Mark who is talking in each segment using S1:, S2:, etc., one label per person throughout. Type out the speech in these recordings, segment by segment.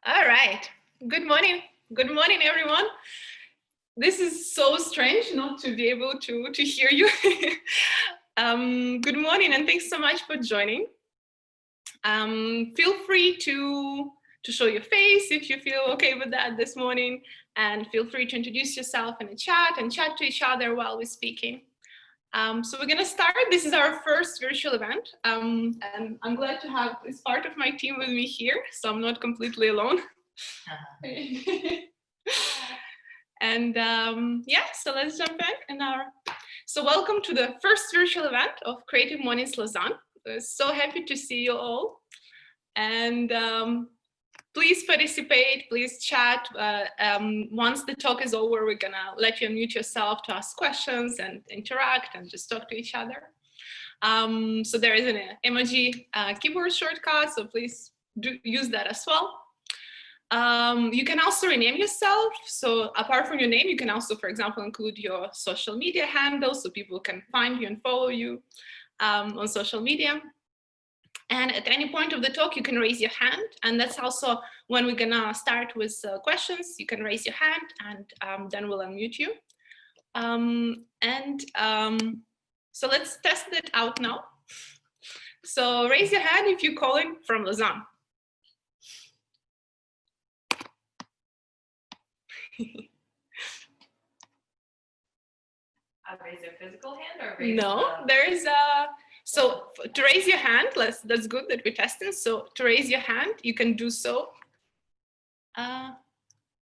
S1: All right. Good morning. Good morning, everyone. This is so strange not to be able to hear you. Good morning, and thanks so much for joining. Feel free to show your face if you feel okay with that this morning, and feel free to introduce yourself in the chat and chat to each other while we're speaking. So we're going to start. This is our first virtual event, and I'm glad to have this part of my team with me here, so I'm not completely alone. And yeah, so let's jump in. So welcome to the first virtual event of Creative Mornings Lausanne. We're so happy to see you all. And please participate, please chat. Once the talk is over, we're gonna let you unmute yourself to ask questions and interact and just talk to each other. So there is an emoji keyboard shortcut, so please do use that as well. You can also rename yourself. So apart from your name, you can also, for example, include your social media handle so people can find you and follow you on social media. And at any point of the talk, you can raise your hand. And that's also when we're gonna start with questions. You can raise your hand and then we'll unmute you. So let's test it out now. So raise your hand if you're calling from Lausanne.
S2: Raise your physical hand or raise
S1: there's so to raise your hand, that's good that we're testing. So to raise your hand, you can do so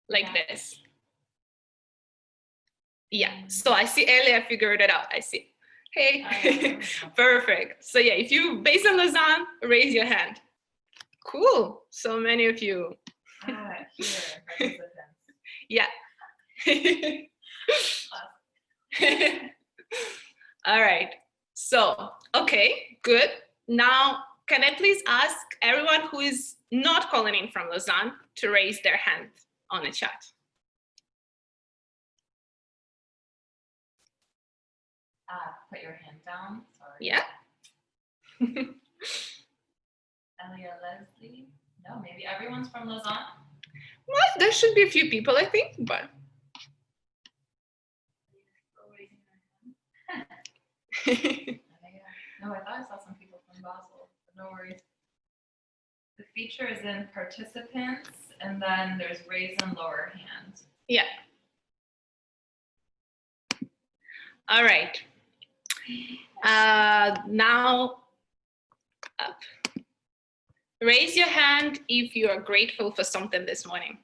S1: like this. Yeah, so I see Elia figured it out. I see. Hey, perfect. So yeah, if you based on Lausanne, raise your hand. Cool, so many of you.
S2: Here,
S1: yeah. All right, so, okay, good. Now, can I please ask everyone who is not calling in from Lausanne to raise their hand on the chat?
S2: Put your hand down, sorry.
S1: Yeah.
S2: Elia, Leslie, no, maybe everyone's from Lausanne?
S1: Well, there should be a few people, I think, but.
S2: No, I thought I saw some people from Basel, but no worries. The feature is in participants, and then there's raise and lower hand.
S1: Yeah. All right. Now, up. Raise your hand if you are grateful for something this morning.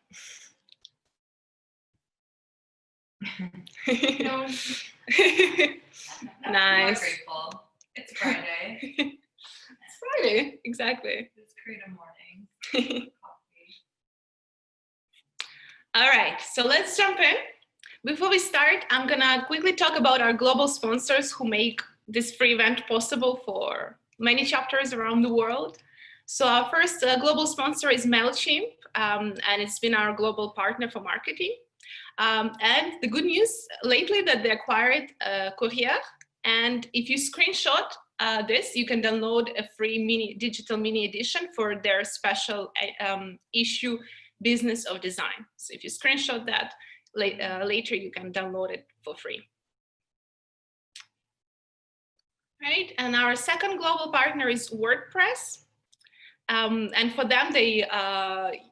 S2: No.
S1: Nice.
S2: Grateful. It's Friday.
S1: It's Friday, exactly.
S2: It's Creative Mornings.
S1: All right, so let's jump in. Before we start, I'm gonna quickly talk about our global sponsors who make this free event possible for many chapters around the world. So our first global sponsor is MailChimp, and it's been our global partner for marketing. And the good news lately that they acquired Courier, and if you screenshot this, you can download a free digital mini edition for their special issue, Business of Design. So if you screenshot that, later you can download it for free. Right, and our second global partner is WordPress. And for them,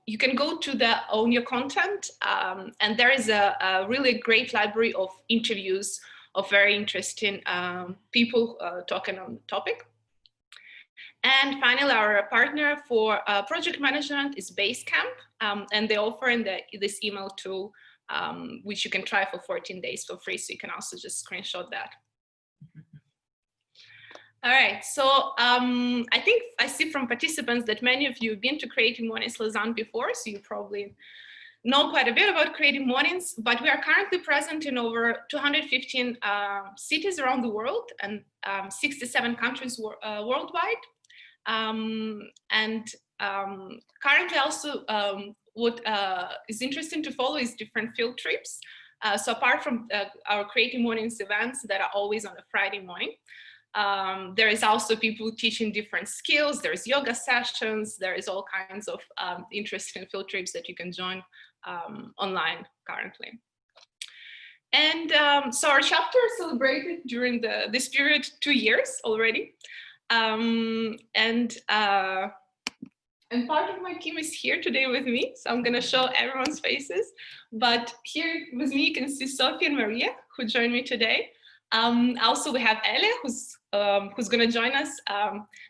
S1: you can go to the Own Your Content, and there is a really great library of interviews of very interesting people talking on the topic. And finally, our partner for project management is Basecamp, and they offer in this email tool, which you can try for 14 days for free, so you can also just screenshot that. All right, so I think I see from participants that many of you have been to Creative Mornings Lausanne before, so you probably know quite a bit about Creative Mornings, but we are currently present in over 215 cities around the world and 67 countries worldwide. Currently also what is interesting to follow is different field trips. So apart from our Creative Mornings events that are always on a Friday morning, There is also people teaching different skills. There's yoga sessions. There is all kinds of interesting field trips that you can join online currently. And so our chapter celebrated during this period 2 years already. And part of my team is here today with me, so I'm gonna show everyone's faces. But here with me, you can see Sophie and Maria, who joined me today. Also, we have Ele, who's gonna join us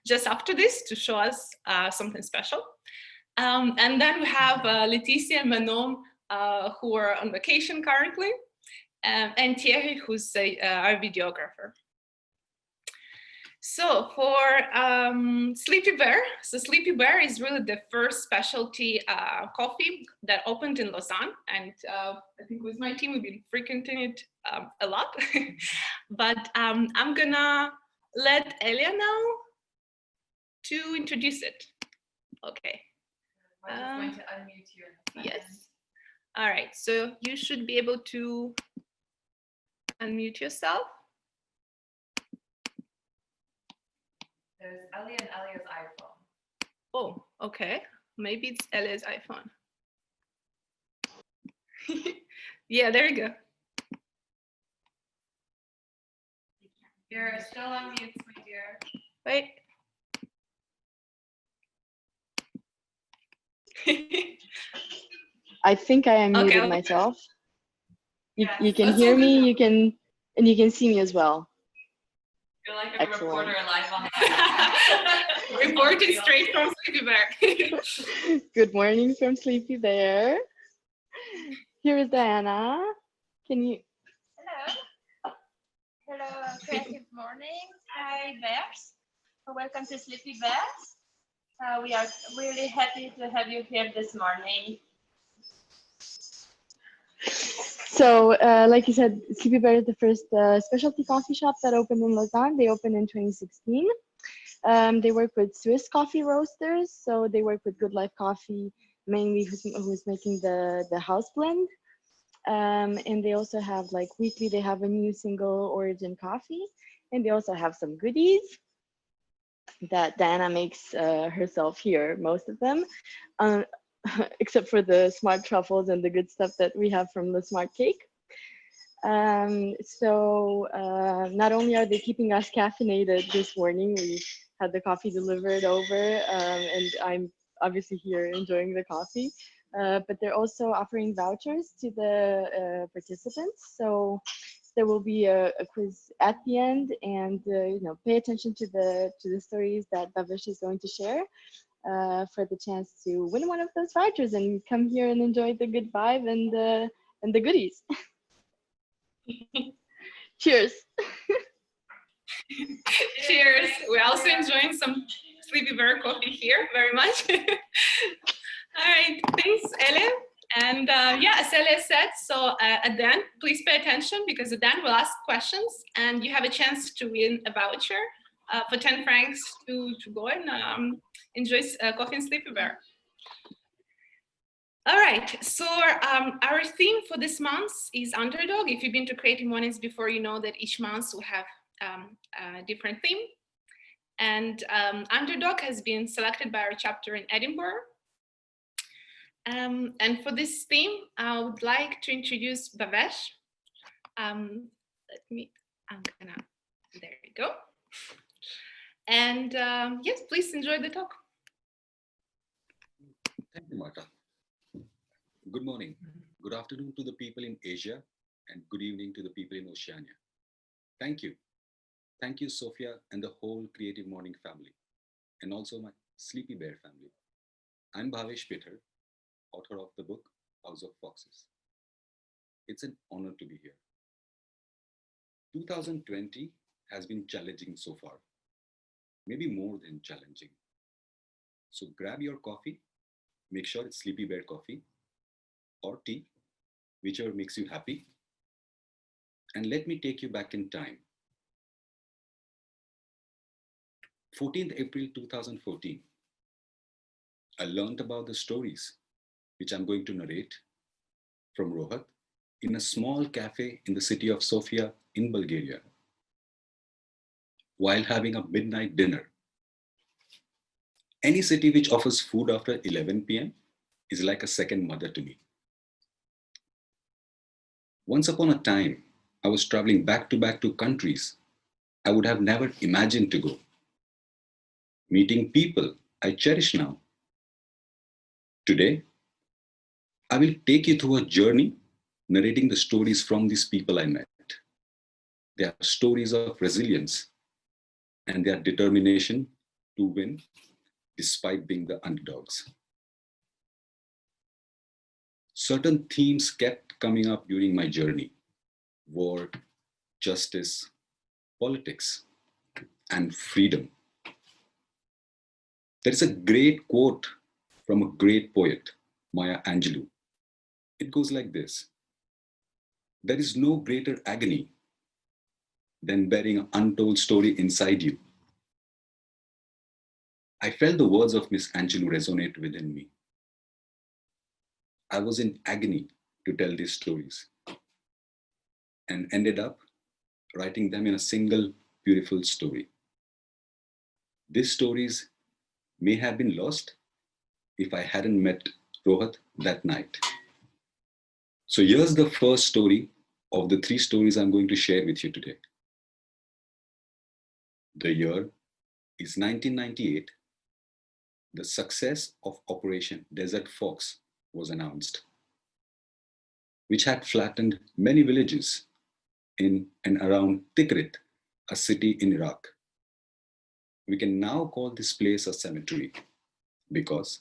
S1: just after this to show us something special. And then we have Laetitia and Manon, who are on vacation currently, and Thierry, who's our videographer. So for Sleepy Bear, so Sleepy Bear is really the first specialty coffee that opened in Lausanne, and I think with my team we've been frequenting it a lot. But I'm gonna let Elia now to introduce it. Okay.
S2: I'm just going to unmute you in a second.
S1: Yes. All right. So you should be able to unmute yourself.
S2: There's Ellie and Elia's iPhone.
S1: Oh, okay. Maybe it's Elia's iPhone. Yeah, there you go.
S2: You're still on mute, my dear.
S1: Wait.
S3: I think I unmuted
S1: Okay.
S3: myself. You
S2: Yes.
S3: can
S1: That's
S3: hear
S1: all good
S3: me,
S1: now.
S3: you can see me as well.
S2: You're like a
S3: Excellent.
S2: reporter live on the
S1: Reporting straight from Sleepy Bear.
S3: Good morning from Sleepy Bear. Here is Diana. Can you?
S4: Hello. Hello, Creative Mornings. Hi, Bears. Welcome to Sleepy Bears. We are really happy to have you here this morning.
S3: So, like you said, Sleepy Bear is the first specialty coffee shop that opened in Lausanne. They opened in 2016. They work with Swiss coffee roasters, so they work with Good Life Coffee, mainly who's making the house blend. And they also have like weekly, they have a new single origin coffee, and they also have some goodies that Diana makes herself here, most of them, except for the smart truffles and the good stuff that we have from the smart cake. So not only are they keeping us caffeinated this morning, we had the coffee delivered over, and I'm obviously here enjoying the coffee, but they're also offering vouchers to the participants. So there will be a quiz at the end, and pay attention to the stories that Bhavesh is going to share for the chance to win one of those vouchers and come here and enjoy the good vibe and the goodies. Cheers.
S1: Cheers. We're also enjoying some Sleepy Bear coffee here very much. All right, thanks, Ele. And yeah, as Ele said, so at the end, please pay attention because at the end we'll ask questions and you have a chance to win a voucher for 10 francs to go and enjoy coffee and Sleepy Bear. All right, so our theme for this month is Underdog. If you've been to CreativeMornings before, you know that each month we have a different theme. And Underdog has been selected by our chapter in Edinburgh. And for this theme, I would like to introduce Bhavesh. I'm gonna, there you go. And yes, please enjoy the talk.
S5: Thank you, Marta. Good morning, good afternoon to the people in Asia, and good evening to the people in Oceania. Thank you. Thank you, Sophia, and the whole Creative Morning family, and also my Sleepy Bear family. I'm Bhavesh Pither, author of the book, House of Foxes. It's an honor to be here. 2020 has been challenging so far, maybe more than challenging. So grab your coffee, make sure it's Sleepy Bear coffee, or tea, whichever makes you happy. And let me take you back in time. 14th April 2014, I learned about the stories which I'm going to narrate from ROHAT in a small cafe in the city of Sofia in Bulgaria. while having a midnight dinner. Any city which offers food after 11 p.m. is like a second mother to me. Once upon a time, I was traveling back to back to countries I would have never imagined to go. Meeting people I cherish now. Today, I will take you through a journey narrating the stories from these people I met. They are stories of resilience and their determination to win despite being the underdogs. Certain themes kept coming up during my journey: war, justice, politics, and freedom. There is a great quote from a great poet, Maya Angelou. It goes like this: there is no greater agony than bearing an untold story inside you. I felt the words of Miss Angelou resonate within me. I was in agony to tell these stories and ended up writing them in a single beautiful story. These stories may have been lost if I hadn't met ROHAT that night. So here's the first story of the three stories I'm going to share with you today. The year is 1998. The success of Operation Desert Fox was announced, which had flattened many villages in and around Tikrit, a city in Iraq. We can now call this place a cemetery because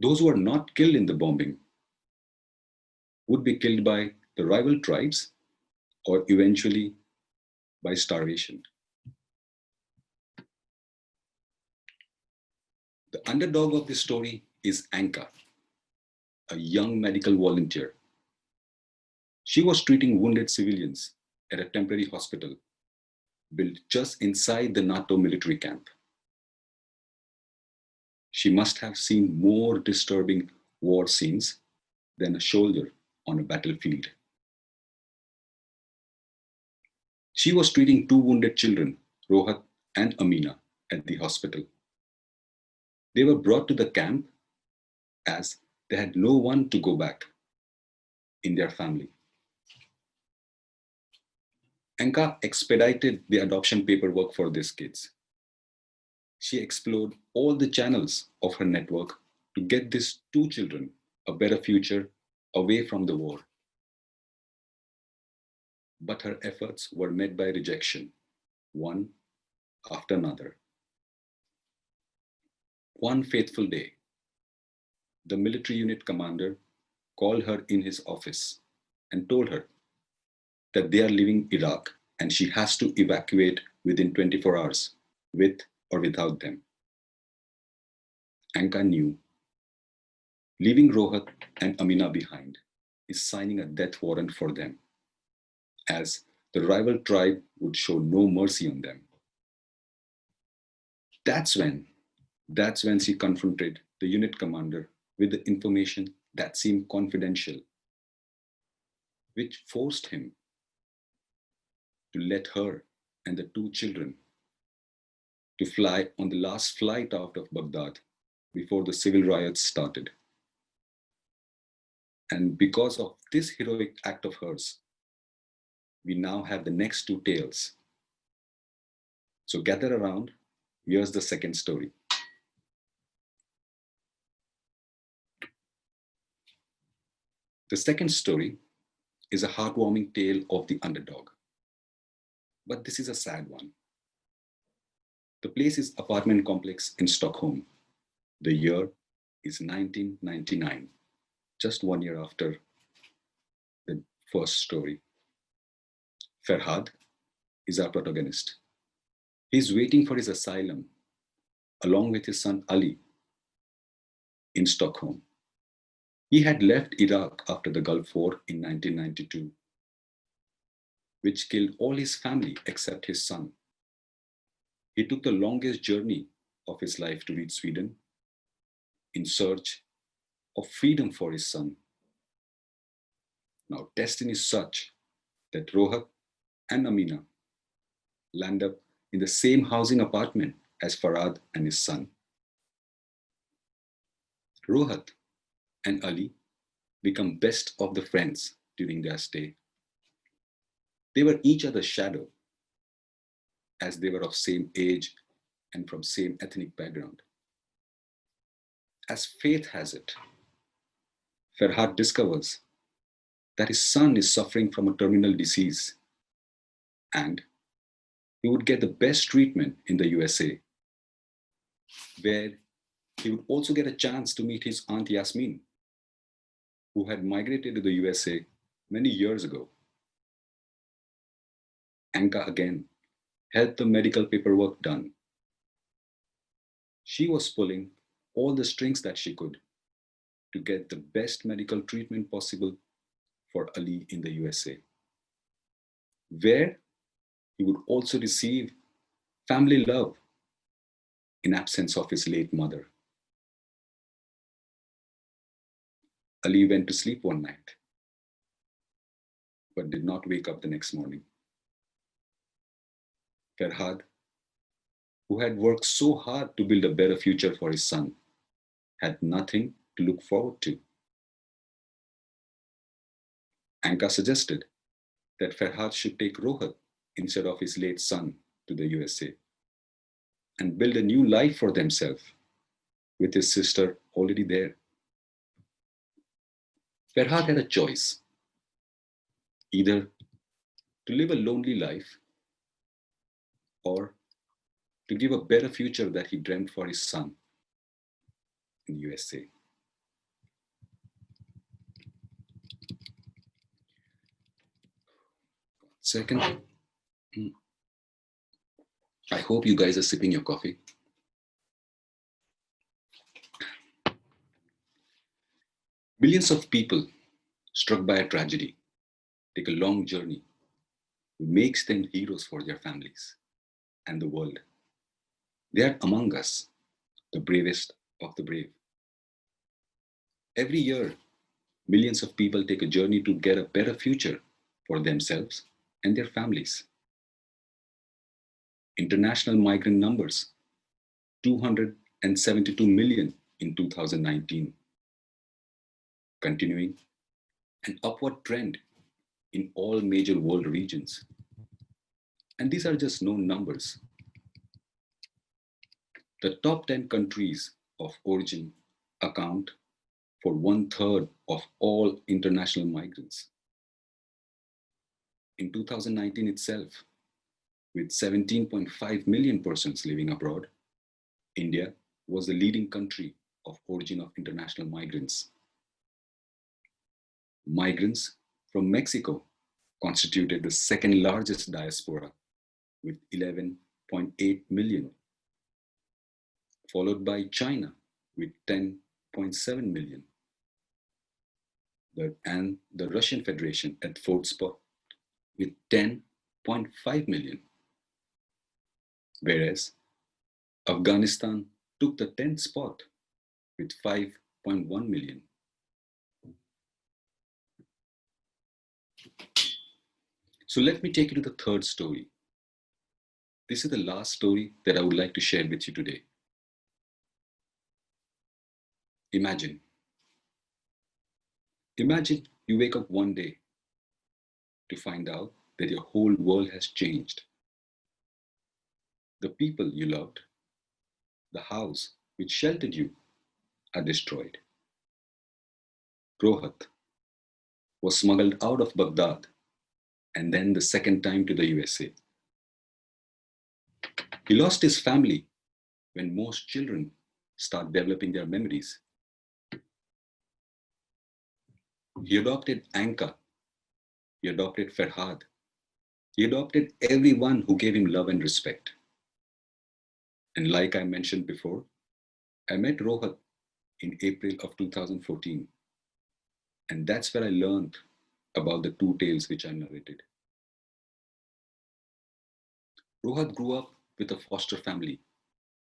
S5: those who were not killed in the bombing would be killed by the rival tribes or eventually by starvation. The underdog of this story is ANKA, a young medical volunteer. She was treating wounded civilians at a temporary hospital built just inside the NATO military camp. She must have seen more disturbing war scenes than a soldier on a battlefield. She was treating two wounded children, Rohat and Amina, at the hospital. They were brought to the camp as they had no one to go back in their family. ANKA expedited the adoption paperwork for these kids. She explored all the channels of her network to get these two children a better future away from the war. But her efforts were met by rejection, one after another. One fateful day, the military unit commander called her in his office and told her that they are leaving Iraq and she has to evacuate within 24 hours, with or without them. ANKA knew leaving Rohat and Amina behind is signing a death warrant for them, as the rival tribe would show no mercy on them. That's when she confronted the unit commander with the information that seemed confidential, which forced him to let her and the two children to fly on the last flight out of Baghdad before the civil riots started. And because of this heroic act of hers, we now have the next two tales. So gather around, here's the second story. The second story is a heartwarming tale of the underdog. But this is a sad one. The place is apartment complex in Stockholm. The year is 1999, just 1 year after the first story. Farhad is our protagonist. He's waiting for his asylum along with his son Ali in Stockholm. He had left Iraq after the Gulf War in 1992, which killed all his family except his son. He took the longest journey of his life to reach Sweden in search of freedom for his son. Now, destiny is such that Rohat and Amina land up in the same housing apartment as Farhad and his son. Rohat and Ali become best of the friends during their stay. They were each other's shadow, as they were of same age and from same ethnic background. As fate has it, Farhad discovers that his son is suffering from a terminal disease and he would get the best treatment in the USA, where he would also get a chance to meet his aunt Yasmin, who had migrated to the USA many years ago. ANKA again had the medical paperwork done. She was pulling all the strings that she could to get the best medical treatment possible for Ali in the USA, where he would also receive family love in absence of his late mother. Ali went to sleep one night, but did not wake up the next morning. Farhad, who had worked so hard to build a better future for his son, had nothing to look forward to. ANKA suggested that Farhad should take Rohat instead of his late son to the USA and build a new life for themselves with his sister already there. Farhad had a choice, either to live a lonely life or to give a better future that he dreamt for his son in USA. Second, I hope you guys are sipping your coffee. Millions of people struck by a tragedy take a long journey who makes them heroes for their families and the world. They are among us, the bravest of the brave. Every year, millions of people take a journey to get a better future for themselves and their families. International migrant numbers, 272 million in 2019, continuing an upward trend in all major world regions. And these are just known numbers. The top 10 countries of origin account for 1/3 of all international migrants. In 2019 itself, with 17.5 million persons living abroad, India was the leading country of origin of international migrants. Migrants from Mexico constituted the second largest diaspora with 11.8 million, followed by China with 10.7 million, and the Russian Federation at fourth spot with 10.5 million, whereas Afghanistan took the 10th spot with 5.1 million. So let me take you to the third story. This is the last story that I would like to share with you today. Imagine you wake up one day to find out that your whole world has changed. The people you loved, the house which sheltered you, are destroyed. Rohat was smuggled out of Baghdad and then the second time to the USA. He lost his family when most children start developing their memories. He adopted ANKA. He adopted Farhad. He adopted everyone who gave him love and respect. And like I mentioned before, I met Rohat in April of 2014. And that's where I learned about the two tales which I narrated. Rohat grew up with a foster family,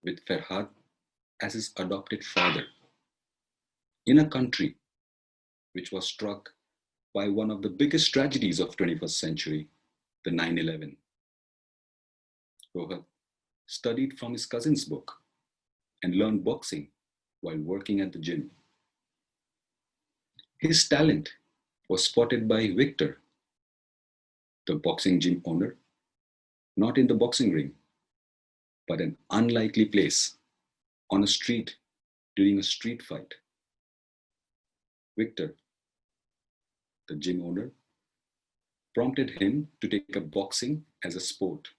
S5: with Farhad as his adopted father, in a country which was struck by one of the biggest tragedies of 21st century, the 9/11. Rohat studied from his cousin's book, and learned boxing while working at the gym. His talent was spotted by Victor, the boxing gym owner, not in the boxing ring, but an unlikely place on a street during a street fight. Victor, the gym owner, prompted him to take up boxing as a sport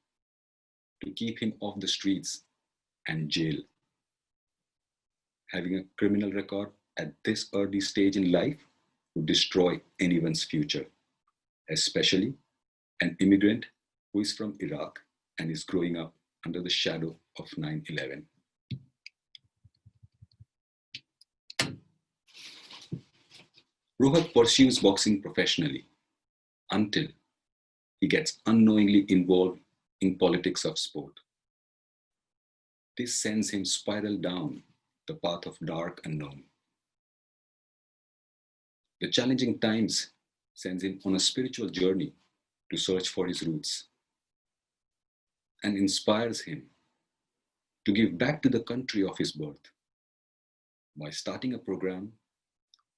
S5: to keep him off the streets and jail. Having a criminal record at this early stage in life would destroy anyone's future, especially an immigrant who is from Iraq and is growing up under the shadow of 9/11. Rohat pursues boxing professionally until he gets unknowingly involved in politics of sport. This sends him spiral down the path of dark unknown. The challenging times sends him on a spiritual journey to search for his roots and inspires him to give back to the country of his birth by starting a program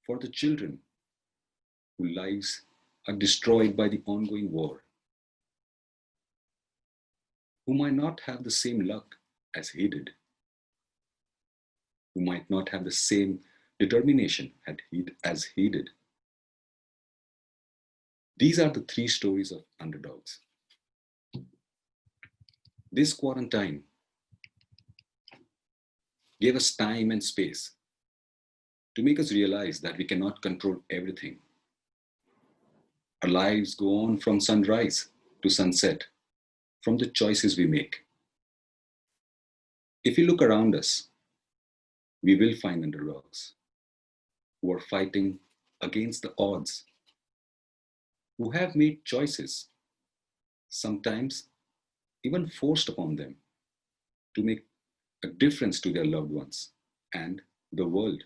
S5: for the children whose lives are destroyed by the ongoing war, who might not have the same luck as he did, who might not have the same determination as he did. These are the three stories of underdogs. This quarantine gave us time and space to make us realize that we cannot control everything. Our lives go on from sunrise to sunset, from the choices we make. If we look around us, we will find underdogs who are fighting against the odds, who have made choices, sometimes even forced upon them, to make a difference to their loved ones and the world.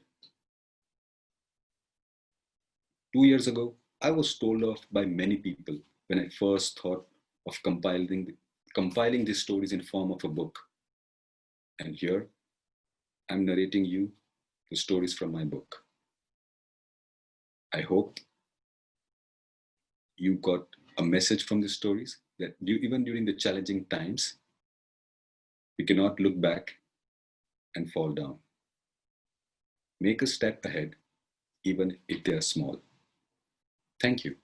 S5: 2 years ago, I was told off by many people when I first thought of compiling these stories in form of a book. And here, I'm narrating you the stories from my book. I hope you got a message from the stories that even during the challenging times, we cannot look back and fall down. Make a step ahead, even if they are small. Thank you.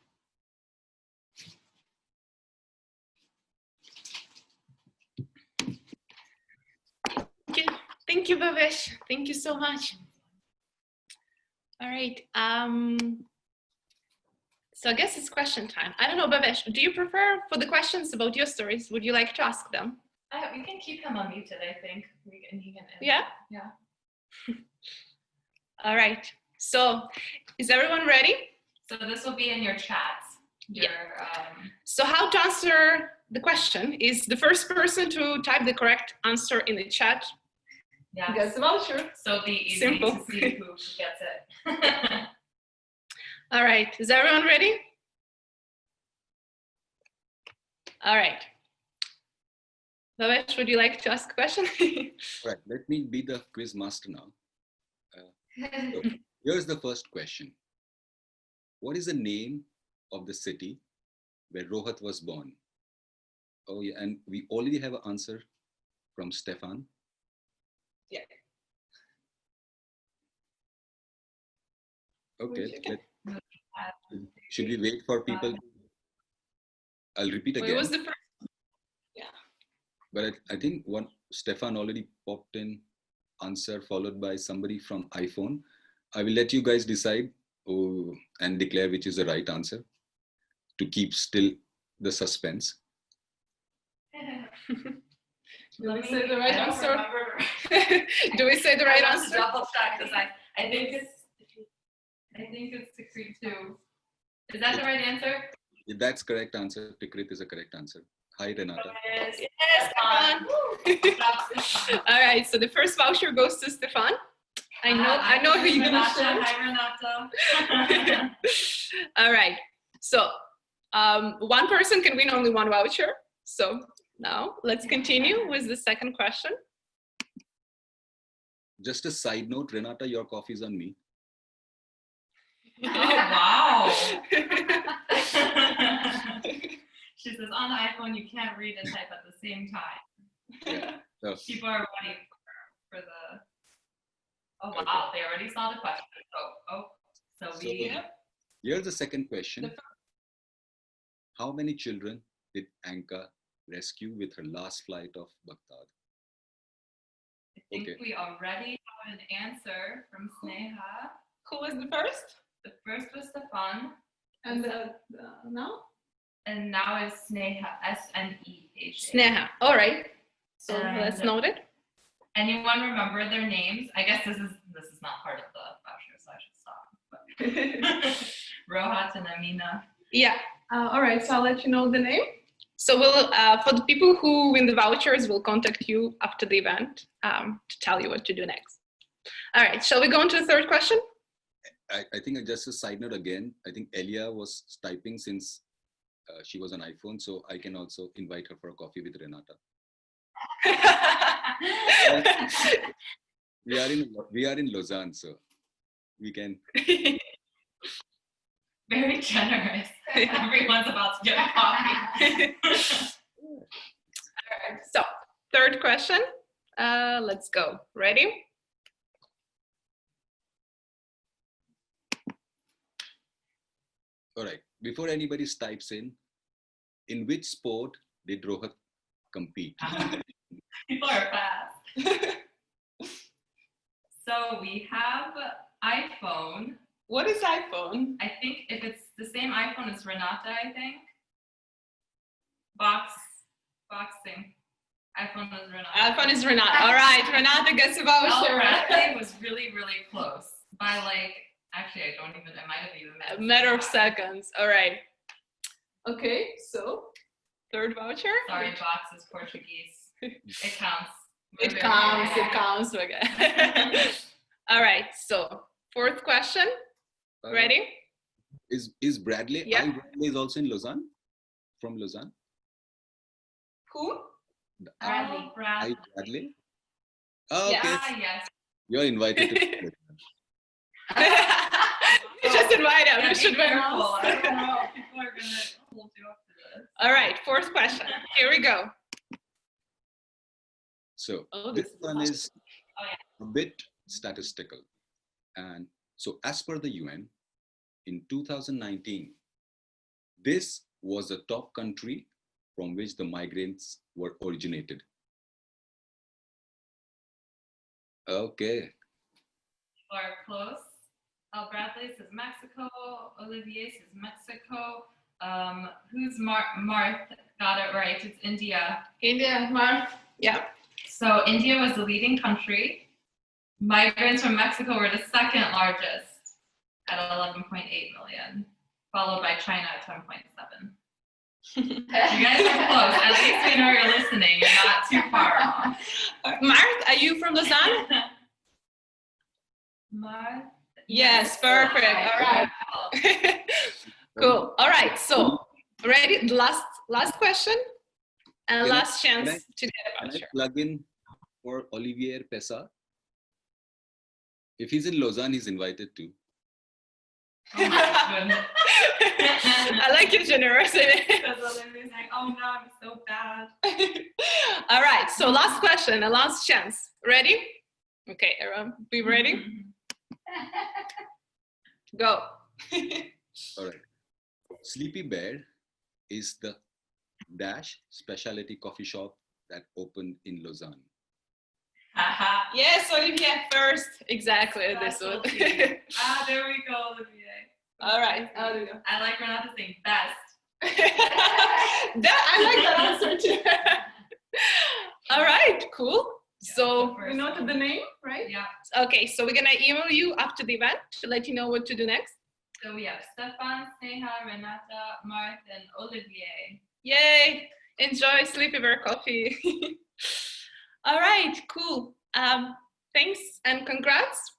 S1: Thank you, Bhavesh. Thank you so much. All right. So I guess it's question time. I don't know, Bhavesh, do you prefer for the questions about your stories? Would you like to ask them?
S2: We can keep him unmuted, I think. He can
S1: Yeah?
S2: Yeah.
S1: All right. So is everyone ready?
S2: So this will be in your chats.
S1: So how to answer the question is the first person to type the correct answer in the chat gets the voucher.
S2: So it'll be easy
S1: Simple.
S2: to see who gets it.
S1: All right. Is everyone ready? All right. Bhavesh, would you like to ask a question?
S5: All right, let me be the quiz master now. So here's the first question. What is the name of the city where Rohat was born? Oh yeah, and we already have an answer from Stefan.
S1: Yeah.
S5: Okay, should we wait for people? I'll repeat again.
S1: What was the first? Yeah.
S5: But I think Stefan already popped in answer followed by somebody from iPhone. I will let you guys decide and declare which is the right answer to keep still the suspense.
S1: Do we say the right answer? Do we say the right answer?
S2: Double check because I think it's Tikrit too. Is that the right answer?
S5: If that's correct answer, Tikrit is a correct answer. Hi, Renata.
S2: Yes,
S1: Stefan. All right, so the first voucher goes to Stefan. I know who you're gonna show.
S2: Hi, Renata.
S1: All right, so one person can win only one voucher. So Now, let's continue with the second question.
S5: Just a side note, Renata, your coffee is on me.
S2: Oh, wow. She says, on the iPhone, you can't read and type at the same time.
S5: Yeah. So,
S2: People are ready for the, oh, wow, they already saw the question. So
S5: here's the second question. How many children did ANKA rescue with her last flight of Baghdad?
S2: I think we already have an answer from Sneha.
S1: Who was the first?
S2: The first was Stefan.
S1: And now?
S2: And now is Sneha, S-N-E-H-A.
S1: Sneha. All right. So
S2: And
S1: let's note it.
S2: anyone remember their names? I guess this is not part of the voucher, so I should stop. But ROHAT and Amina.
S1: Yeah. All right. So I'll let you know the name. So we'll, for the people who win the vouchers, we'll contact you after the event to tell you what to do next. All right. Shall we go on to the third question?
S5: I think just a side note again, I think Elia was typing since she was on iPhone, so I can also invite her for a coffee with Renata. We are in Lausanne, so we can.
S2: Very generous. Everyone's about to get a coffee.
S1: All right. So third question. Let's go. Ready?
S5: All right. Before anybody types in which sport did ROHAT compete?
S2: People are fast. So we have iPhone.
S1: What is iPhone?
S2: I think if it's the same iPhone as Renata, I think. Boxing. iPhone is Renata.
S1: iPhone is Renata. All right. Renata gets a voucher.
S2: Bradley was really, really close. By like, actually, I might have even met.
S1: A matter of seconds. All right. Okay. So third voucher.
S2: Sorry, box is Portuguese. It counts.
S1: It counts. Okay. All right. So fourth question. Ready?
S5: Is Bradley?
S1: Yeah.
S5: Bradley is also in Lausanne. From Lausanne.
S1: Who?
S2: Bradley.
S5: Bradley. Oh, okay.
S2: Yeah, yes.
S5: You're invited to.
S1: You just invite him. You should be
S2: careful. I don't know. People are gonna hold you up to this.
S1: All right. Fourth question. Here we go.
S5: So
S1: This
S5: this one is a bit statistical. And so as per the UN, in 2019, this was the top country from which the migrants were originated. Okay.
S2: People are close. Bradley says Mexico. Olivier says Mexico. Who's Marth? Got it right. It's India.
S1: India, Marth. Yeah.
S2: So India was the leading country. Migrants from Mexico were the second largest at 11.8 million, followed by China at 10.7. You guys are close. At least we know you're listening. You're not too far off.
S1: Marth, are you from Lausanne?
S2: Marth?
S1: Yes, perfect. All right. Cool. All right. So, ready? Last question and last chance to get a voucher.
S5: Can I plug in for Olivier Pessa? If he's in Lausanne, he's invited too.
S2: Oh my goodness.
S1: I like your generosity.
S2: Because Olivier's like, oh no, I'm so bad.
S1: All right. So, last question and last chance. Ready? Okay, everyone, be ready. Go.
S5: All right. Sleepy Bear is the dash specialty coffee shop that opened in Lausanne.
S1: Yes, Olivier first. Exactly. This one.
S2: There we go, Olivier.
S1: All right.
S2: I like Renata saying best.
S1: I like that answer too. All right, cool.
S2: Yeah,
S1: so we noted the name, right?
S2: Yeah.
S1: Okay, so we're gonna email you after the event to let you know what to do next.
S2: So we have Stefan, Sneha, Renata, Marth, and Olivier.
S1: Yay! Enjoy Sleepy Bear coffee. All right, cool. Thanks and congrats.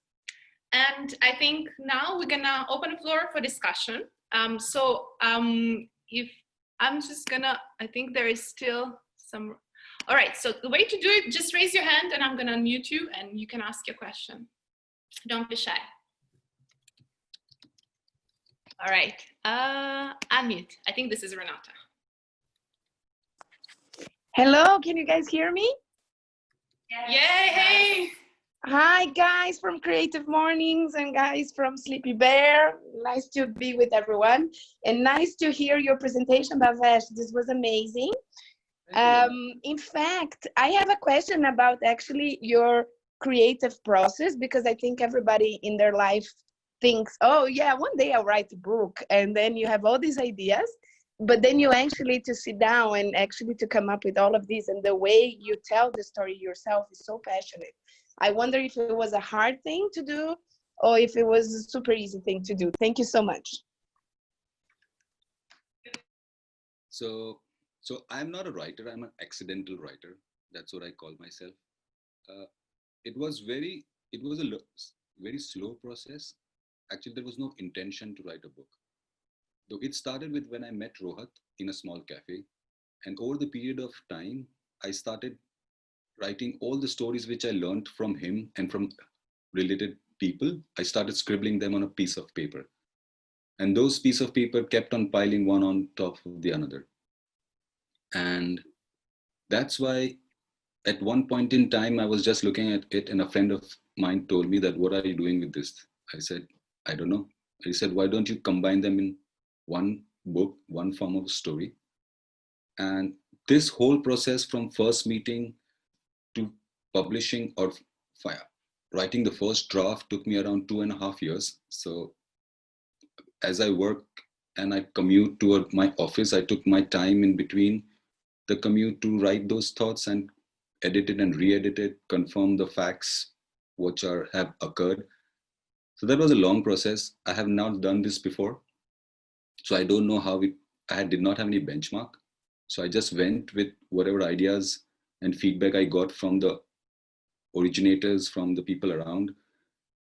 S1: And I think now we're gonna open the floor for discussion. If I'm just gonna, I think there is still some. All right, so the way to do it, just raise your hand and I'm gonna unmute you and you can ask your question. Don't be shy. All right, unmute. I think this is Renata.
S6: Hello, can you guys hear me?
S1: Yes. Yay, hey!
S6: Hi guys from Creative Mornings and guys from Sleepy Bear. Nice to be with everyone and nice to hear your presentation, Bhavesh. This was amazing. In fact, I have a question about actually your creative process, because I think everybody in their life thinks, oh yeah, one day I'll write a book, and then you have all these ideas, but then you actually to sit down and actually to come up with all of these, and the way you tell the story yourself is so passionate. I wonder if it was a hard thing to do or if it was a super easy thing to do. Thank you so much.
S5: So I'm not a writer, I'm an accidental writer. That's what I call myself. It was a very slow process. Actually, there was no intention to write a book. Though it started with when I met ROHAT in a small cafe. And over the period of time, I started writing all the stories which I learned from him and from related people. I started scribbling them on a piece of paper. And those pieces of paper kept on piling one on top of the another. And that's why at one point in time, I was just looking at it and a friend of mine told me that, what are you doing with this? I said, I don't know. He said, why don't you combine them in one book, one form of story? And this whole process from first meeting to publishing or writing the first draft took me around 2.5 years. So as I work and I commute to my office, I took my time in between the commute to write those thoughts and edit it and re-edit it, confirm the facts which have occurred. So that was a long process. I have not done this before. So I don't know how I did not have any benchmark. So I just went with whatever ideas and feedback I got from the originators, from the people around,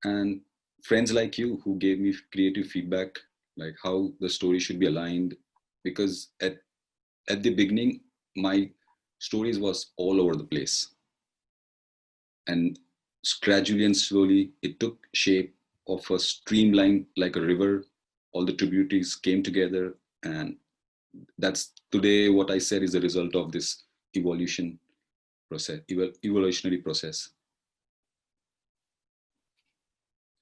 S5: and friends like you who gave me creative feedback, like how the story should be aligned. Because at the beginning, my stories was all over the place. And gradually and slowly, it took shape of a streamline like a river. All the tributaries came together, and that's today what I said is the result of this evolutionary process.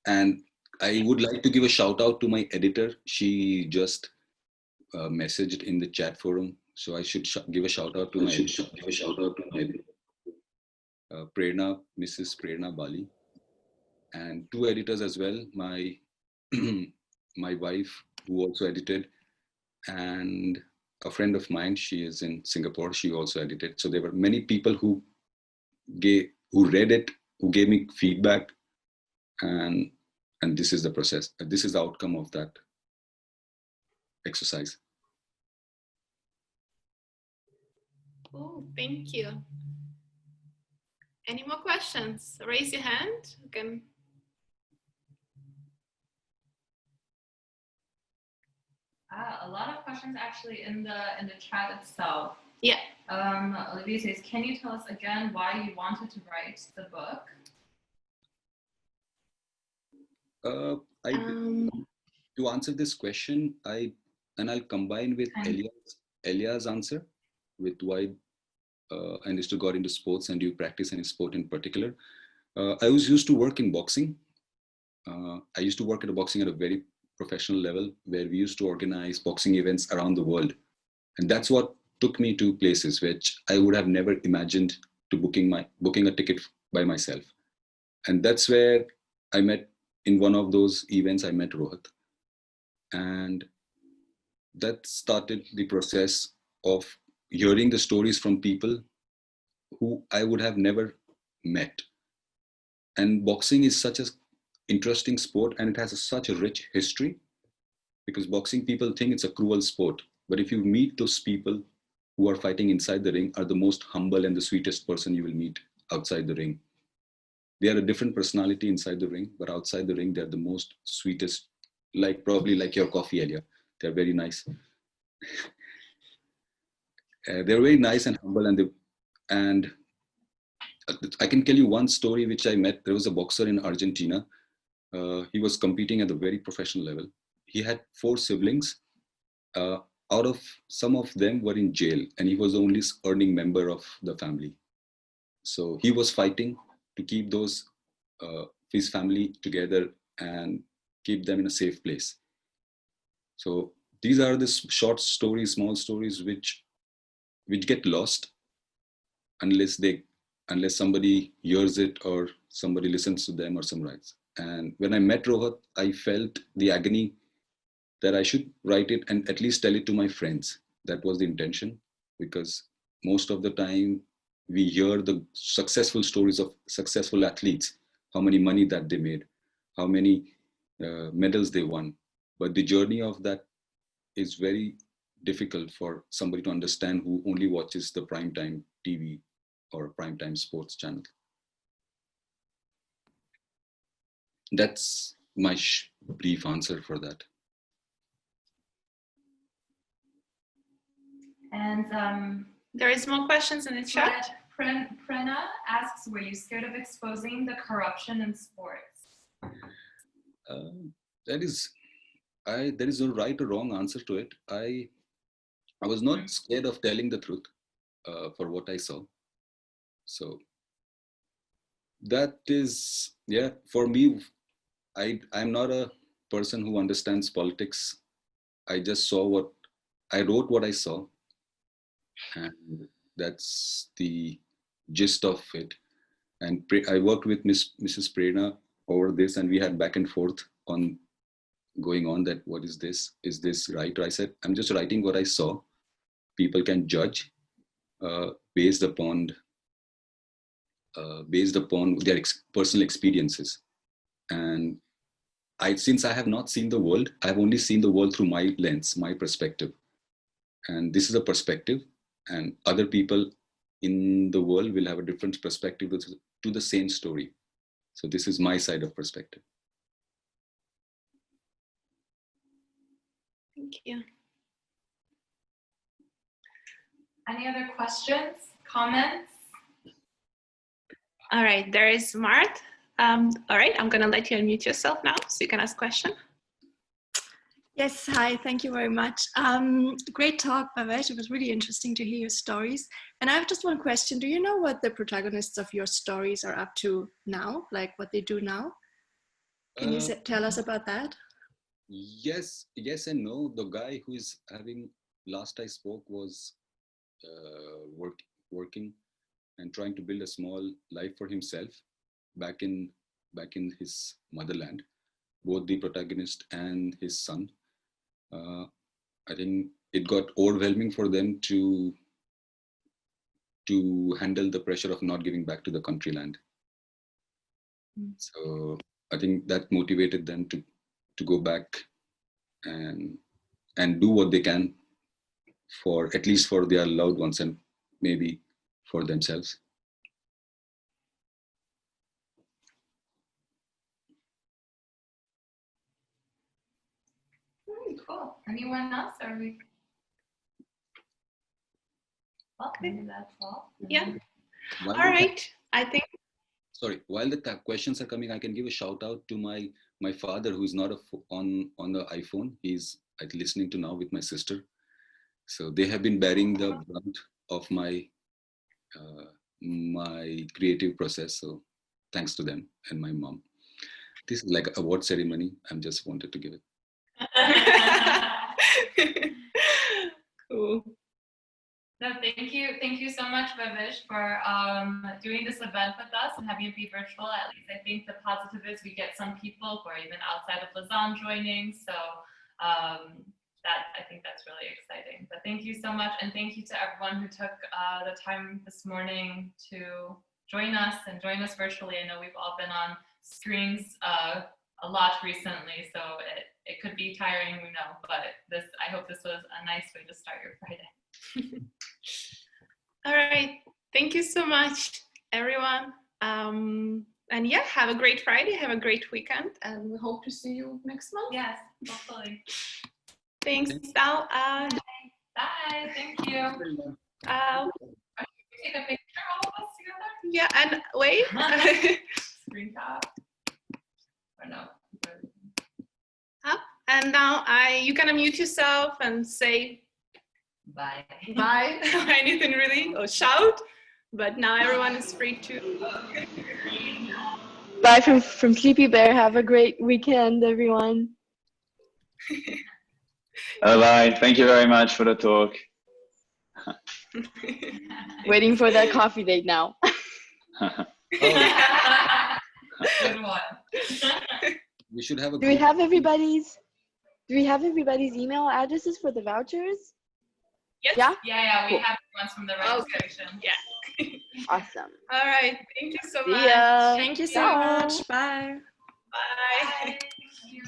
S5: And I would like to give a shout out to my editor. She just messaged in the chat forum, so I should give a shout out to my editor. Prerna, Mrs. Prerna Bali, and 2 editors as well. My my wife, who also edited, and a friend of mine. She is in Singapore. She also edited. So there were many people who read it, who gave me feedback, and this is the process. This is the outcome of that exercise.
S1: Oh, thank you. Any more questions? Raise your hand. You can.
S2: A lot of questions actually in the chat itself.
S1: Yeah.
S2: Olivia says, can you tell us again why you wanted to write the book?
S5: To answer this question, I'll combine with Elia's answer with why I got into sports and do you practice any sport in particular. I used to work in boxing. I used to work at boxing at a very professional level where we used to organize boxing events around the world. And that's what took me to places which I would have never imagined to booking a ticket by myself. And that's where I met, in one of those events, I met ROHAT. And that started the process of hearing the stories from people who I would have never met. And boxing is such an interesting sport, and it has such a rich history, because boxing, people think it's a cruel sport. But if you meet those people who are fighting inside the ring, are the most humble and the sweetest person you will meet outside the ring. They are a different personality inside the ring, but outside the ring, they're the most sweetest, probably like your coffee, Elia. They're very nice. They're very nice and humble, and And I can tell you one story which I met. There was a boxer in Argentina. He was competing at a very professional level. He had 4 siblings. Out of some of them were in jail, and he was the only earning member of the family. So he was fighting to keep his family together and keep them in a safe place. So these are the short stories, small stories which get lost unless somebody hears it or somebody listens to them or summarize. And when I met Rohat, I felt the agony that I should write it and at least tell it to my friends. That was the intention, because most of the time we hear the successful stories of successful athletes, how many money that they made, how many medals they won. But the journey of that is very difficult for somebody to understand who only watches the primetime TV or primetime sports channel. That's my brief answer for that.
S2: And
S1: There is more questions in the chat.
S2: Prena asks, were you scared of exposing the corruption in sports?
S5: There is no right or wrong answer to it. I was not scared of telling the truth for what I saw. So that is, yeah, for me, I'm not a person who understands politics. I just wrote what I saw, and that's the gist of it. And I worked with Mrs. Prerna over this, and we had back and forth on going on that, what is this? Is this right? Or I said, I'm just writing what I saw. People can judge based upon their personal experiences. And since I have not seen the world, I have only seen the world through my lens, my perspective. And this is a perspective, and other people in the world will have a different perspective to the same story. So this is my side of perspective.
S1: Thank you.
S2: Any other questions, comments?
S1: All right, there is Mart. All right, I'm gonna let you unmute yourself now so you can ask a question.
S7: Yes, hi, thank you very much. Great talk, Bhavesh. It was really interesting to hear your stories. And I have just one question. Do you know what the protagonists of your stories are up to now, like what they do now? Can you tell us about that?
S5: Yes and no. The guy who is having, last I spoke, was working and trying to build a small life for himself back in his motherland, both the protagonist and his son. I think it got overwhelming for them to handle the pressure of not giving back to the country land. So I think that motivated them to go back and do what they can for, at least for their loved ones and maybe for themselves.
S2: Cool. Anyone else? Are we? Well, maybe that's all.
S1: Yeah. All right. I think.
S5: Sorry. While the questions are coming, I can give a shout out to my father, who is not on the iPhone. He's listening to now with my sister. So they have been bearing the brunt of my my creative process. So thanks to them and my mom. This is like an award ceremony. I'm just wanted to give it.
S1: Cool.
S2: No, thank you so much, Bhavesh, for doing this event with us and having it be virtual. At least I think the positive is we get some people who are even outside of Lausanne joining. So I think that's really exciting. But thank you so much, and thank you to everyone who took the time this morning to join us virtually. I know we've all been on screens a lot recently, so it could be tiring, we know, but I hope this was a nice way to start your Friday.
S1: All right. Thank you so much, everyone. And yeah, have a great Friday, have a great weekend, and we hope to see you next month.
S2: Yes, hopefully.
S1: Thanks, Sal.
S2: Bye. Thank you.
S1: Take
S2: a picture.
S1: Yeah, and wait.
S2: Screen cap. Or no.
S1: Up. And now you can unmute yourself and say
S2: Bye.
S1: bye or anything really, or shout. But now everyone is free to.
S3: Bye from Sleepy Bear. Have a great weekend, everyone.
S8: Bye. Thank you very much for the talk.
S3: Waiting for that coffee date now.
S2: Good one.
S5: We should have a
S3: Do we
S5: group.
S3: have everybody's email addresses for the vouchers?
S1: Yes.
S3: Yeah?
S2: Yeah, we
S3: Cool.
S2: have ones from the registration.
S1: Yeah.
S3: Awesome.
S1: All right. Thank you so
S3: See
S1: much.
S3: ya.
S7: Thank you so
S3: Ciao.
S7: much. Bye.
S1: Bye.
S2: Thank you.